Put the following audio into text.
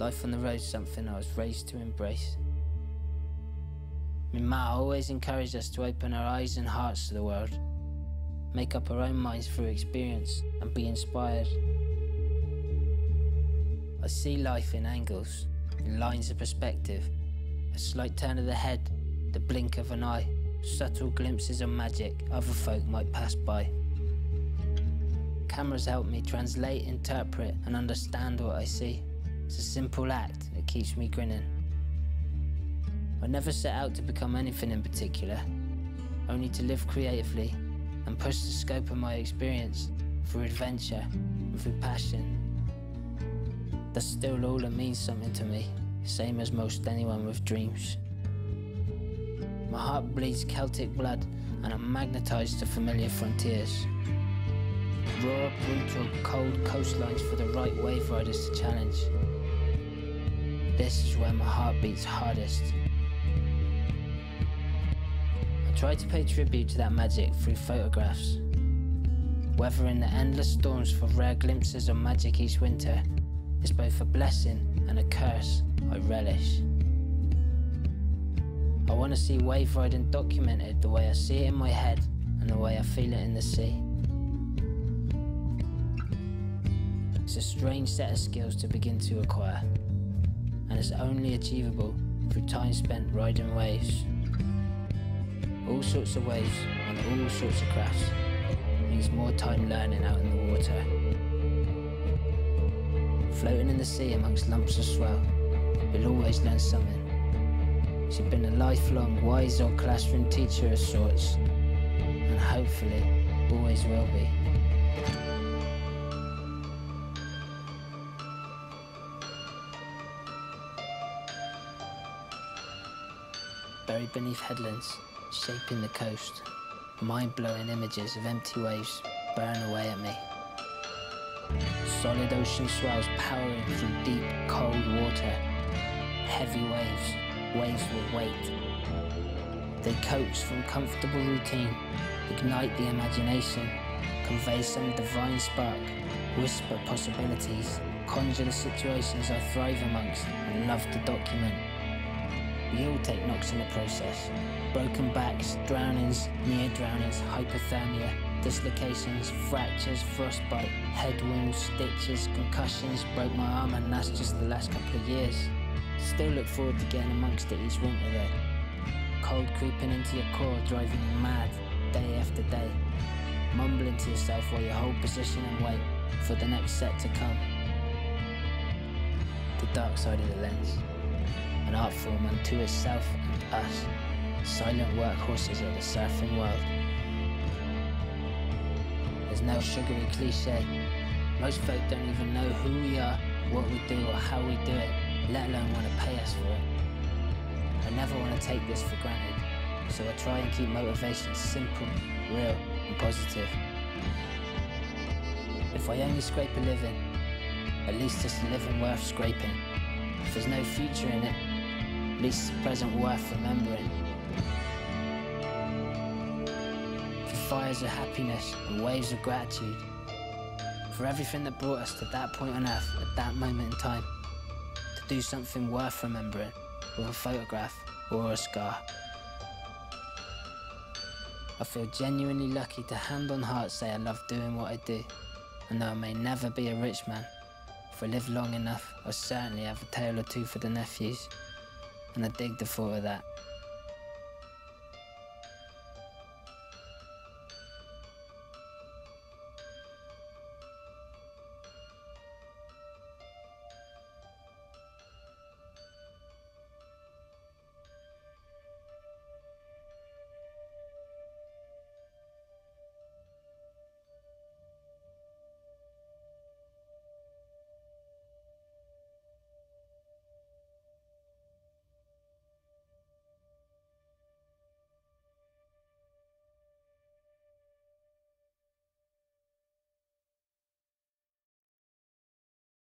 Life on the road's something I was raised to embrace. My ma always encouraged us to open our eyes and hearts to the world, make up our own minds through experience and be inspired. I see life in angles, in lines of perspective, a slight turn of the head, the blink of an eye, subtle glimpses of magic other folk might pass by. Cameras help me translate, interpret and understand what I see. It's a simple act that keeps me grinning. I never set out to become anything in particular, only to live creatively and push the scope of my experience through adventure and through passion. That's still all that means something to me, same as most anyone with dreams. My heart bleeds Celtic blood and I'm magnetised to familiar frontiers. Raw, brutal, cold coastlines for the right wave riders to challenge. This is where my heart beats hardest. I try to pay tribute to that magic through photographs. Weathering the endless storms for rare glimpses of magic each winter is both a blessing and a curse I relish. I want to see wave riding documented the way I see it in my head and the way I feel it in the sea. It's a strange set of skills to begin to acquire, and it's only achievable through time spent riding waves. All sorts of waves on all sorts of crafts means more time learning out in the water. Floating in the sea amongst lumps of swell, you'll always learn something. She's been a lifelong wise old classroom teacher of sorts, and hopefully always will be. Buried beneath headlands, shaping the coast, mind-blowing images of empty waves burn away at me. Solid ocean swells powering through deep, cold water. Heavy waves, waves with weight. They coax from comfortable routine, ignite the imagination, convey some divine spark, whisper possibilities, conjure the situations I thrive amongst and love to document. We all take knocks in the process. Broken backs, drownings, near drownings, hypothermia, dislocations, fractures, frostbite, head wounds, stitches, concussions. Broke my arm and that's just the last couple of years. Still look forward to getting amongst it each winter though. Cold creeping into your core, driving you mad, day after day. Mumbling to yourself while you hold position and wait for the next set to come. The dark side of the lens. An art form unto itself and us, silent workhorses of the surfing world. There's no sugary cliche. Most folk don't even know who we are, what we do or how we do it, let alone want to pay us for it. I never want to take this for granted, so I try and keep motivation simple, real and positive. If I only scrape a living, at least it's a living worth scraping. If there's no future in it, at least it's a present worth remembering. For fires of happiness and waves of gratitude, for everything that brought us to that point on earth at that moment in time, to do something worth remembering with a photograph or a scar. I feel genuinely lucky to hand on heart say I love doing what I do, and though I may never be a rich man, if I live long enough, I'll certainly have a tale or two for the nephews. And I dig the thought of that.